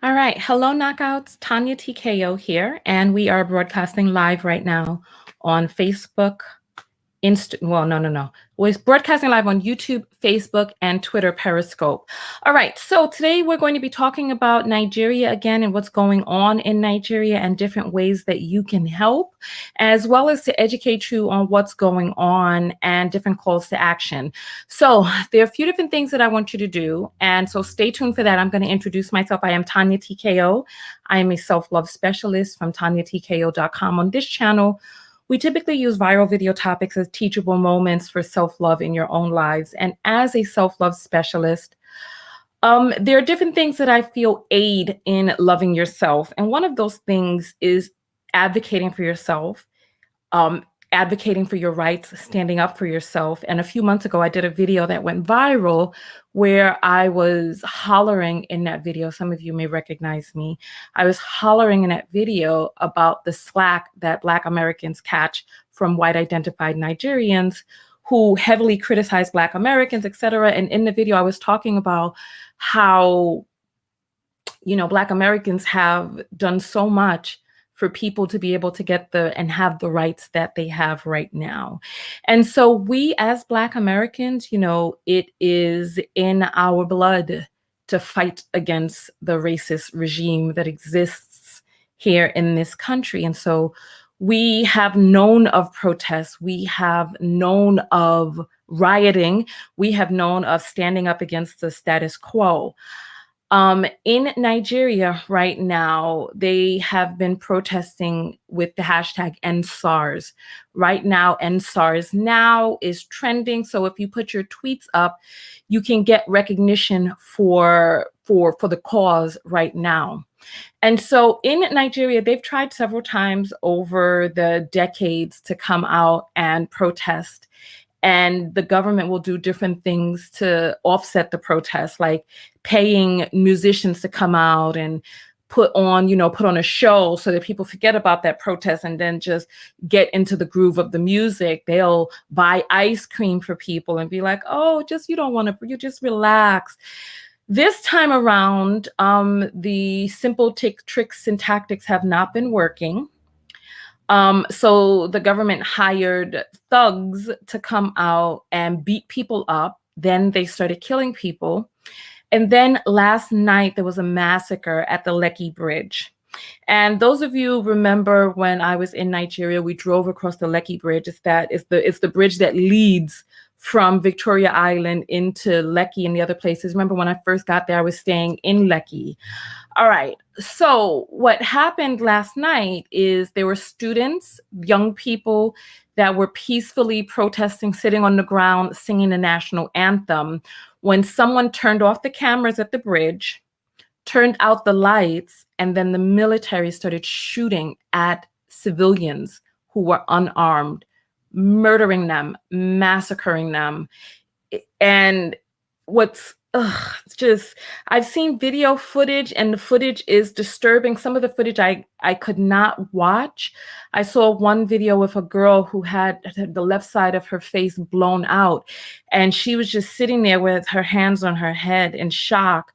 All right. Hello, Knockouts. Tanya TKO here, and we are broadcasting live right now on Facebook, no. We're broadcasting live on YouTube, Facebook, and Twitter Periscope. All right. So today we're going to be talking about Nigeria again and what's going on in Nigeria and different ways that you can help, as well as to educate you on what's going on and different calls to action. So there are a few different things that I want you to do. And so stay tuned for that. I'm going to introduce myself. I am Tanya TKO. I am a self-love specialist from TanyaTKO.com. On this channel, we typically use viral video topics as teachable moments for self-love in your own lives. And as a self-love specialist, there are different things that I feel aid in loving yourself. And one of those things is advocating for yourself, advocating for your rights, standing up for yourself. And a few months ago, I did a video that went viral where I was hollering in that video. Some of you may recognize me. I was hollering in that video about the slack that Black Americans catch from white identified Nigerians who heavily criticize Black Americans, et cetera. And in the video, I was talking about how, Black Americans have done so much for people to be able to get and have the rights that they have right now. And so we as Black Americans, it is in our blood to fight against the racist regime that exists here in this country. And so we have known of protests, we have known of rioting, we have known of standing up against the status quo. In Nigeria right now, they have been protesting with the hashtag #EndSARS. Right now, #EndSARS now is trending. So if you put your tweets up, you can get recognition for the cause right now. And so in Nigeria, they've tried several times over the decades to come out and protest. And the government will do different things to offset the protests, like paying musicians to come out and put on a show so that people forget about that protest and then just get into the groove of the music. They'll buy ice cream for people and be like, oh, you just relax. This time around, the simple tricks and tactics have not been working. So the government hired thugs to come out and beat people up. Then they started killing people. And then last night, there was a massacre at the Lekki Bridge. And those of you remember when I was in Nigeria, we drove across the Lekki Bridge. It's the bridge that leads from Victoria Island into Lekki and the other places. Remember when I first got there, I was staying in Lekki. All right. So what happened last night is there were students, young people that were peacefully protesting, sitting on the ground, singing the national anthem, when someone turned off the cameras at the bridge, turned out the lights, and then the military started shooting at civilians who were unarmed, murdering them, massacring them. And I've seen video footage, and the footage is disturbing. Some of the footage I could not watch. I saw one video with a girl who had the left side of her face blown out, and she was just sitting there with her hands on her head in shock.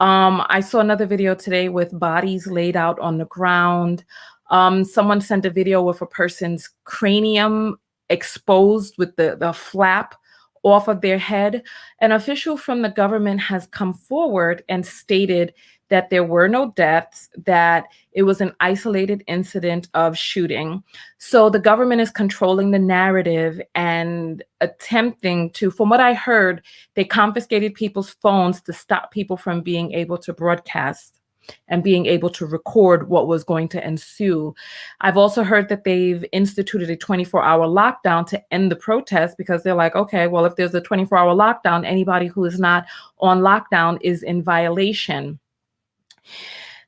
I saw another video today with bodies laid out on the ground. Someone sent a video with a person's cranium exposed with the flap off of their head. An official from the government has come forward and stated that there were no deaths, that it was an isolated incident of shooting. So the government is controlling the narrative and attempting to, from what I heard, they confiscated people's phones to stop people from being able to broadcast and being able to record what was going to ensue. I've also heard that they've instituted a 24-hour lockdown to end the protest, because they're like, okay, well, if there's a 24-hour lockdown, anybody who is not on lockdown is in violation.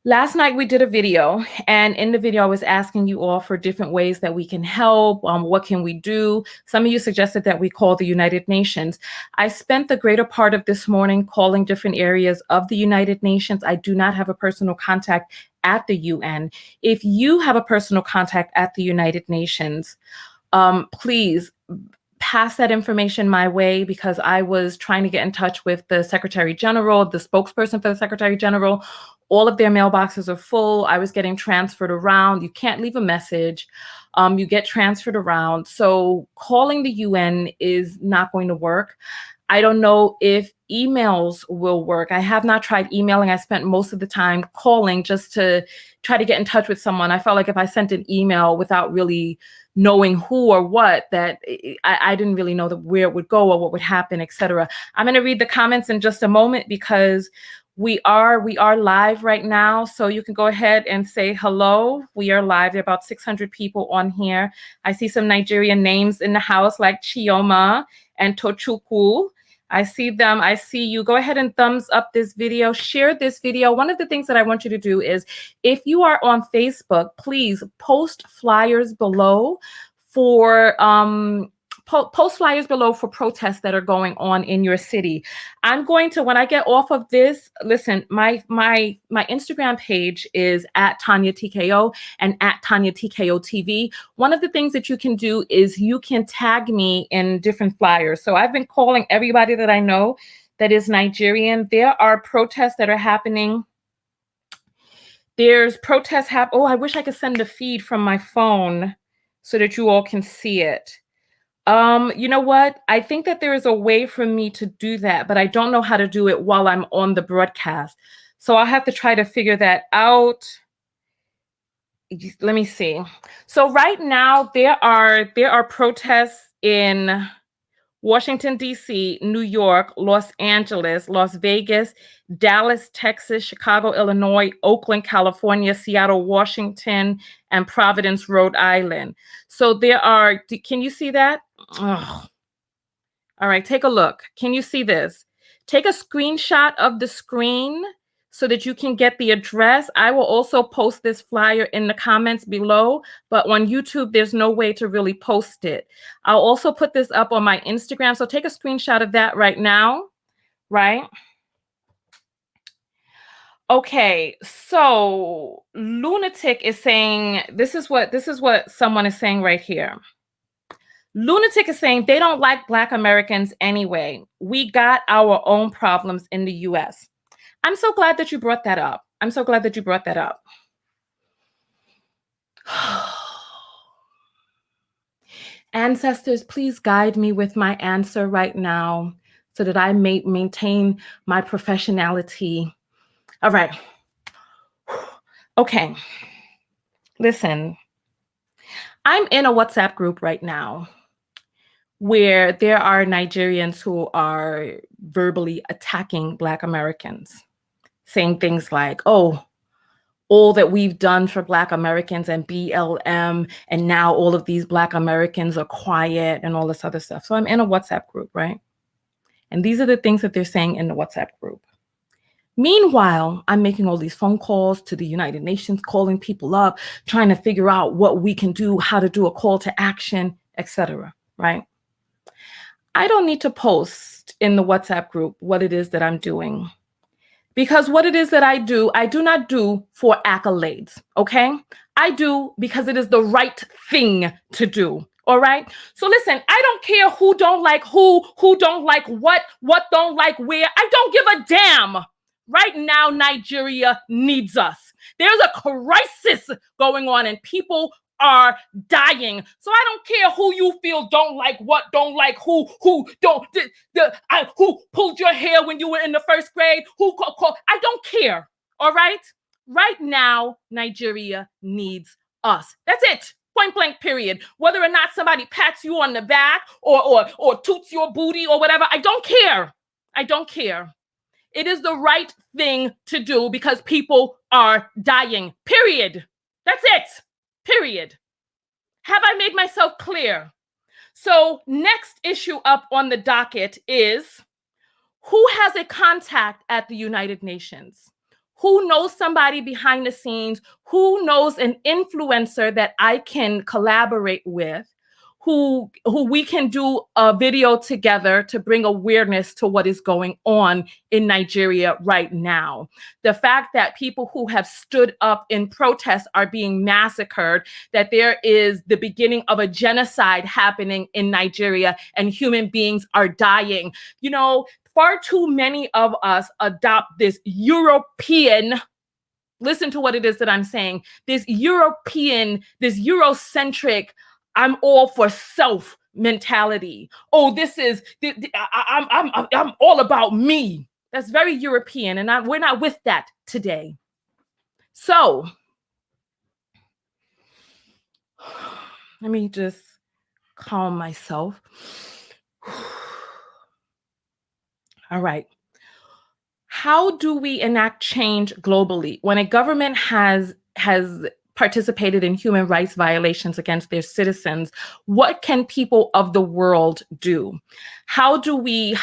Last night we did a video, and in the video I was asking you all for different ways that we can help. What can we do? Some of you suggested that we call the United Nations. I spent the greater part of this morning calling different areas of the United Nations. I do not have a personal contact at the UN. If you have a personal contact at the United Nations, please pass that information my way because I was trying to get in touch with the Secretary General, the spokesperson for the Secretary General. All of their mailboxes are full. I was getting transferred around. You can't leave a message. You get transferred around. So calling the UN is not going to work. I don't know if emails will work. I have not tried emailing. I spent most of the time calling just to try to get in touch with someone. I felt like if I sent an email without really knowing who or what, that I didn't really know where it would go or what would happen, etc. I'm going to read the comments in just a moment because we are live right now. So you can go ahead and say hello. We are live. There are about 600 people on here. I see some Nigerian names in the house like Chioma and Tochukwu. I see them. I see you. Go ahead and thumbs up this video. Share this video. One of the things that I want you to do is, if you are on Facebook, please post flyers below for post flyers below for protests that are going on in your city. I'm going to, when I get off of this, listen, my Instagram page is at Tanya TKO and at Tanya TKO TV. One of the things that you can do is you can tag me in different flyers. So I've been calling everybody that I know that is Nigerian. There are protests that are happening. There's protests Oh, I wish I could send a feed from my phone so that you all can see it. You know what? I think that there is a way for me to do that, but I don't know how to do it while I'm on the broadcast. So I'll have to try to figure that out. Let me see. So right now there are protests in Washington, D.C., New York, Los Angeles, Las Vegas, Dallas, Texas, Chicago, Illinois, Oakland, California, Seattle, Washington, and Providence, Rhode Island. So there are, can you see that? Oh. All right, take a look. Can you see this? Take a screenshot of the screen so that you can get the address. I will also post this flyer in the comments below, but on YouTube, there's no way to really post it. I'll also put this up on my Instagram. So take a screenshot of that right now, right? Okay, so Lunatic is saying, this is what someone is saying right here. Lunatic is saying they don't like Black Americans anyway. We got our own problems in the US. I'm so glad that you brought that up. I'm so glad that you brought that up. Ancestors, please guide me with my answer right now so that I may maintain my professionality. All right. Okay. Listen, I'm in a WhatsApp group right now where there are Nigerians who are verbally attacking Black Americans, saying things like, oh, all that we've done for Black Americans and BLM, and now all of these Black Americans are quiet and all this other stuff. So I'm in a WhatsApp group, right? And these are the things that they're saying in the WhatsApp group. Meanwhile, I'm making all these phone calls to the United Nations, calling people up, trying to figure out what we can do, how to do a call to action, etc. Right? I don't need to post in the WhatsApp group what it is that I'm doing, because what it is that I do not do for accolades, okay? I do because it is the right thing to do, all right? So listen, I don't care who don't like who don't like what don't like where. I don't give a damn. Right now, Nigeria needs us. There's a crisis going on and people are dying. So I don't care who you feel don't like what, don't like who don't, who pulled your hair when you were in the first grade, I don't care, all right? Right now, Nigeria needs us. That's it, point blank period. Whether or not somebody pats you on the back or toots your booty or whatever, I don't care. I don't care. It is the right thing to do because people are dying, period. That's it. Period. Have I made myself clear? So next issue up on the docket is, who has a contact at the United Nations? Who knows somebody behind the scenes? Who knows an influencer that I can collaborate with? who we can do a video together to bring awareness to what is going on in Nigeria right now. The fact that people who have stood up in protest are being massacred, that there is the beginning of a genocide happening in Nigeria and human beings are dying. You know, far too many of us adopt this European, listen to what it is that I'm saying, this European, this Eurocentric, I'm all for self mentality. Oh, this is, I'm all about me. That's very European, and we're not with that today. So let me just calm myself. All right. How do we enact change globally when a government has participated in human rights violations against their citizens? What can people of the world do? How do we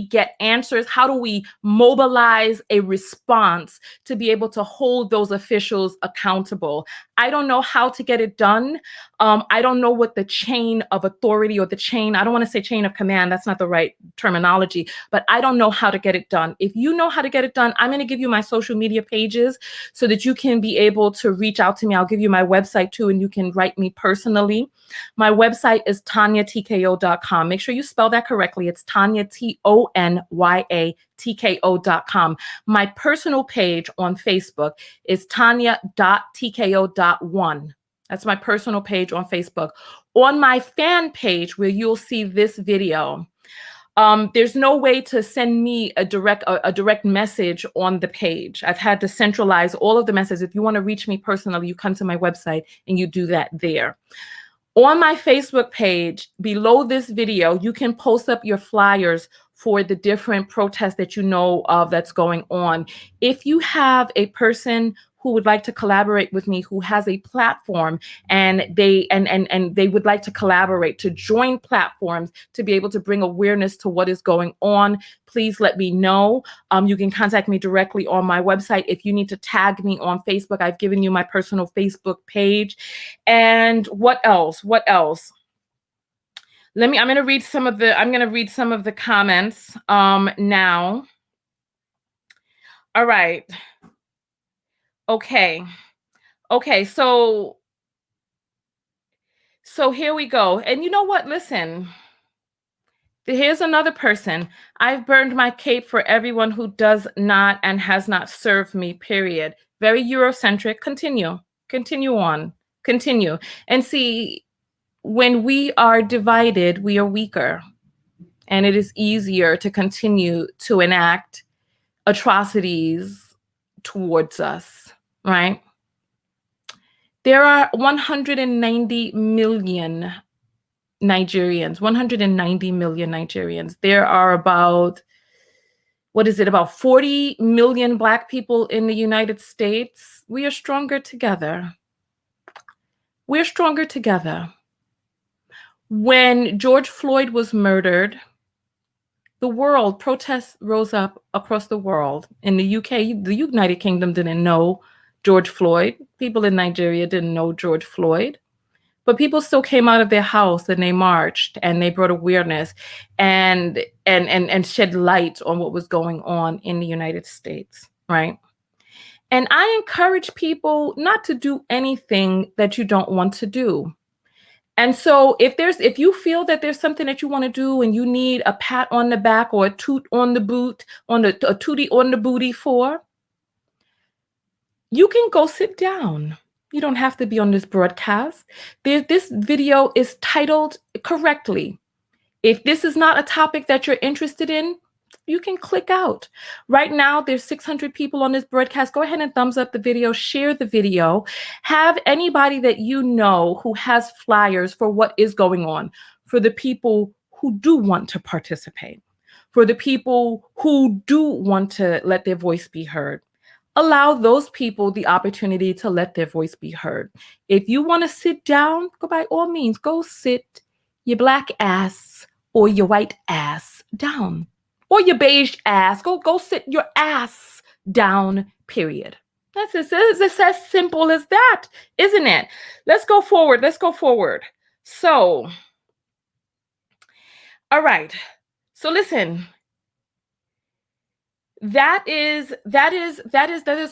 get answers? How do we mobilize a response to be able to hold those officials accountable? I don't know how to get it done. I don't know what the chain of authority or the chain, I don't want to say chain of command, that's not the right terminology, but I don't know how to get it done. If you know how to get it done, I'm going to give you my social media pages so that you can be able to reach out to me. I'll give you my website too, and you can write me personally. My website is tanyatko.com. Make sure you spell that correctly. It's Tanya, TONYATKO.com. My personal page on Facebook is tanya.tko.1. That's my personal page on Facebook. On my fan page, where you'll see this video, there's no way to send me a direct message on the page. I've had to centralize all of the messages. If you want to reach me personally, you come to my website and you do that there. On my Facebook page, below this video, you can post up your flyers for the different protests that you know of that's going on. If you have a person who would like to collaborate with me, who has a platform, and they would like to collaborate, to join platforms to be able to bring awareness to what is going on, please let me know. You can contact me directly on my website. If you need to tag me on Facebook, I've given you my personal Facebook page. And what else? What else? I'm going to read some of the comments now. All right. Okay, so here we go. And you know what? Listen, here's another person. I've burned my cape for everyone who does not and has not served me, period. Very Eurocentric. Continue on, continue. And see, when we are divided, we are weaker. And it is easier to continue to enact atrocities towards us, right? There are 190 million Nigerians, 190 million Nigerians. There are about 40 million Black people in the United States. We are stronger together. We're stronger together. When George Floyd was murdered, protests rose up across the world. In the UK, the United Kingdom didn't know George Floyd. People in Nigeria didn't know George Floyd. But people still came out of their house and they marched and they brought awareness and shed light on what was going on in the United States, right? And I encourage people not to do anything that you don't want to do. And so if you feel that there's something that you want to do and you need a pat on the back or a toot on the boot, a tootie on the booty for, you can go sit down. You don't have to be on this broadcast. This video is titled correctly. If this is not a topic that you're interested in, you can click out. Right now, there's 600 people on this broadcast. Go ahead and thumbs up the video, share the video. Have anybody that you know who has flyers for what is going on, for the people who do want to participate, for the people who do want to let their voice be heard. Allow those people the opportunity to let their voice be heard. If you want to sit down, by all means, go sit your Black ass or your white ass down. Or your beige ass. Go sit your ass down, period. It's as simple as that, isn't it? Let's go forward. So, all right. So listen, that is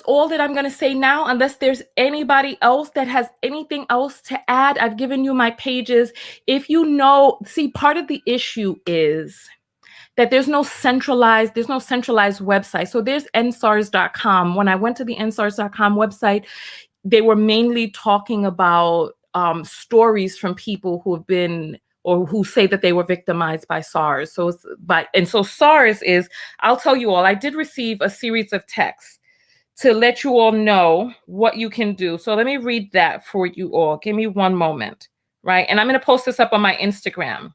all that I'm going to say now, unless there's anybody else that has anything else to add. I've given you my pages. If you know, see, part of the issue is that there's no centralized website. So there's nsars.com. When I went to the nsars.com website, they were mainly talking about stories from people who have been or who say that they were victimized by SARS. So SARS is, I'll tell you all, I did receive a series of texts to let you all know what you can do. So let me read that for you all. Give me one moment, right? And I'm going to post this up on my Instagram.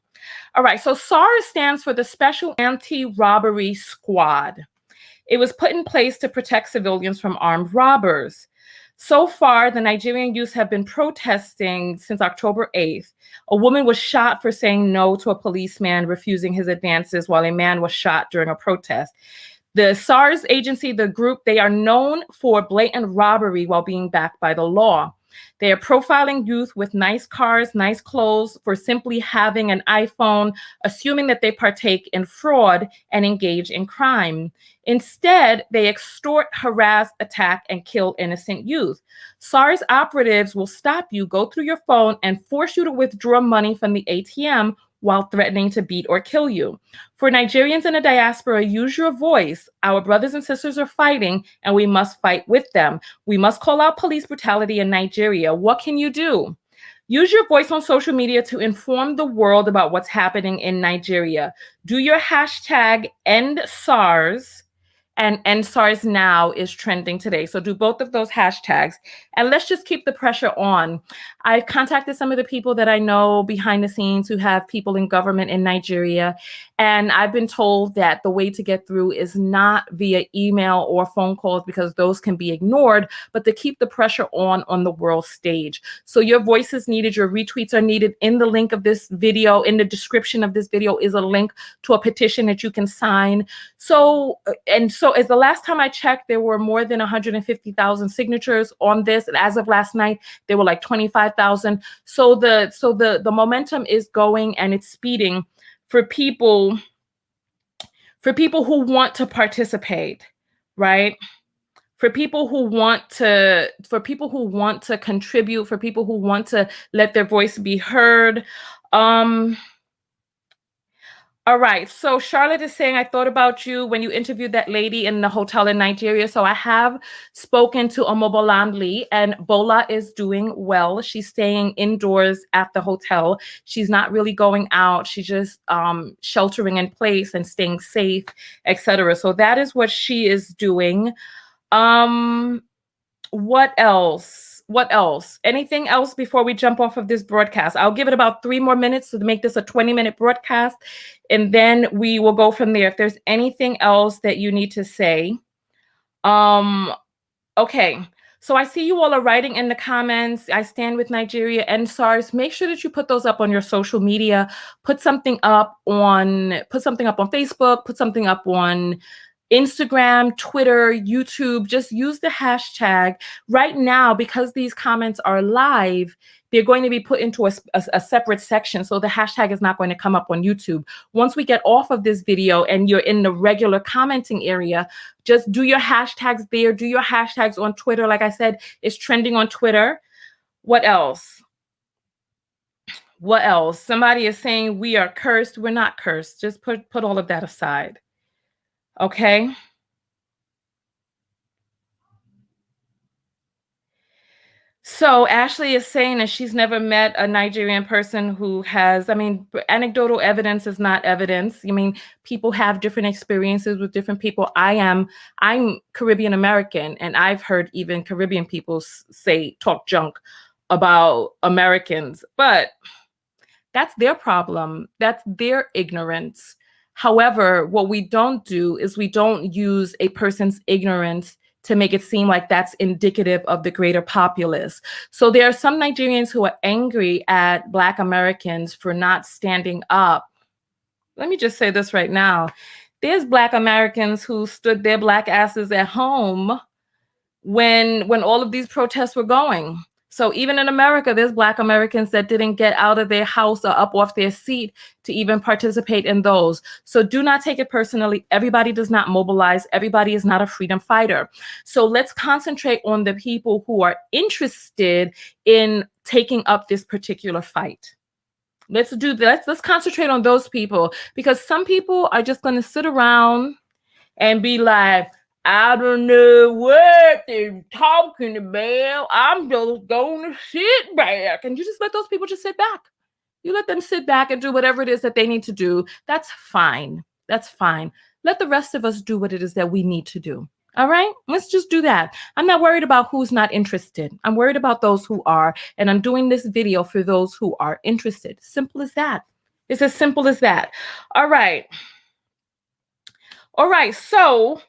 All right, so SARS stands for the Special Anti-Robbery Squad. It was put in place to protect civilians from armed robbers. So far, the Nigerian youth have been protesting since October 8th. A woman was shot for saying no to a policeman refusing his advances, while a man was shot during a protest. The SARS agency, the group, they are known for blatant robbery while being backed by the law. They are profiling youth with nice cars, nice clothes for simply having an iPhone, assuming that they partake in fraud and engage in crime. Instead, they extort, harass, attack, and kill innocent youth. SARS operatives will stop you, go through your phone, and force you to withdraw money from the ATM while threatening to beat or kill you. For Nigerians in the diaspora, use your voice. Our brothers and sisters are fighting, and we must fight with them. We must call out police brutality in Nigeria. What can you do? Use your voice on social media to inform the world about what's happening in Nigeria. Do your hashtag #EndSARS. And NSARS now is trending today. So do both of those hashtags. And let's just keep the pressure on. I've contacted some of the people that I know behind the scenes who have people in government in Nigeria. And I've been told that the way to get through is not via email or phone calls, because those can be ignored, but to keep the pressure on the world stage. So your voice is needed, your retweets are needed. In the link of this video, in the description of this video, is a link to a petition that you can sign. So as the last time I checked, there were more than 150,000 signatures on this. And as of last night, there were like 25,000. So the momentum is going, and it's speeding for people who want to participate, right? For people who want to contribute, for people who want to let their voice be heard. All right, so Charlotte is saying, I thought about you when you interviewed that lady in the hotel in Nigeria. So I have spoken to Omobolanli, and Bola is doing well. She's staying indoors at the hotel. She's not really going out. She's just sheltering in place and staying safe, etc. So that is what she is doing. What else? Anything else before we jump off of this broadcast? I'll give it about 3 more minutes to make this a 20-minute broadcast, and then we will go from there. If there's anything else that you need to say. Okay. So I see you all are writing in the comments, I stand with Nigeria and SARS. Make sure that you put those up on your social media. Put something up on Facebook, put something up on Instagram, Twitter, YouTube. Just use the hashtag. Right now, because these comments are live, they're going to be put into a separate section. So the hashtag is not going to come up on YouTube. Once we get off of this video and you're in the regular commenting area, just do your hashtags there. Do your hashtags on Twitter. Like I said, it's trending on Twitter. What else? What else? Somebody is saying we are cursed. We're not cursed. Just put all of that aside. Okay. So Ashley is saying that she's never met a Nigerian person who has, anecdotal evidence is not evidence. People have different experiences with different people. I'm Caribbean American, and I've heard even Caribbean people talk junk about Americans, but that's their problem. That's their ignorance. However, what we don't do is we don't use a person's ignorance to make it seem like that's indicative of the greater populace. So there are some Nigerians who are angry at Black Americans for not standing up. Let me just say this right now. There's Black Americans who stood their Black asses at home when all of these protests were going. So even in America, there's Black Americans that didn't get out of their house or up off their seat to even participate in those. So do not take it personally. Everybody does not mobilize. Everybody is not a freedom fighter. So let's concentrate on the people who are interested in taking up this particular fight. Let's concentrate on those people, because some people are just going to sit around and be like, I don't know what they're talking about. I'm just going to sit back. And you just let those people just sit back. You let them sit back and do whatever it is that they need to do. That's fine. That's fine. Let the rest of us do what it is that we need to do. All right, let's just do that. I'm not worried about who's not interested. I'm worried about those who are. And I'm doing this video for those who are interested. Simple as that. It's as simple as that. All right. All right. So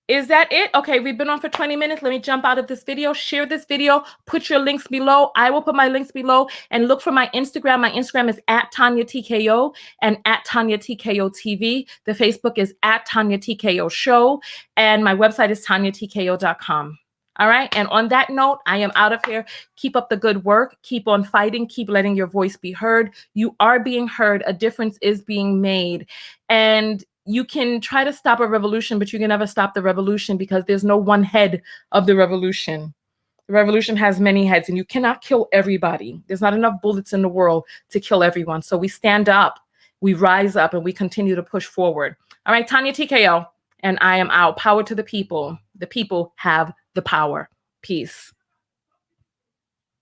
is that it? Okay, we've been on for 20 minutes. Let me jump out of this video. Share this video. Put your links below. I will put my links below, and look for my Instagram. My Instagram is @TanyaTKO and @TanyaTKOTV. The Facebook is @TanyaTKO and my website is TanyaTKO.com. All right. And on that note, I am out of here. Keep up the good work. Keep on fighting. Keep letting your voice be heard. You are being heard. A difference is being made. And you can try to stop a revolution, but you can never stop the revolution, because there's no one head of the revolution. The revolution has many heads, and you cannot kill everybody. There's not enough bullets in the world to kill everyone. So we stand up, we rise up, and we continue to push forward. All right, Tanya TKO, and I am out. Power to the people. The people have the power. Peace.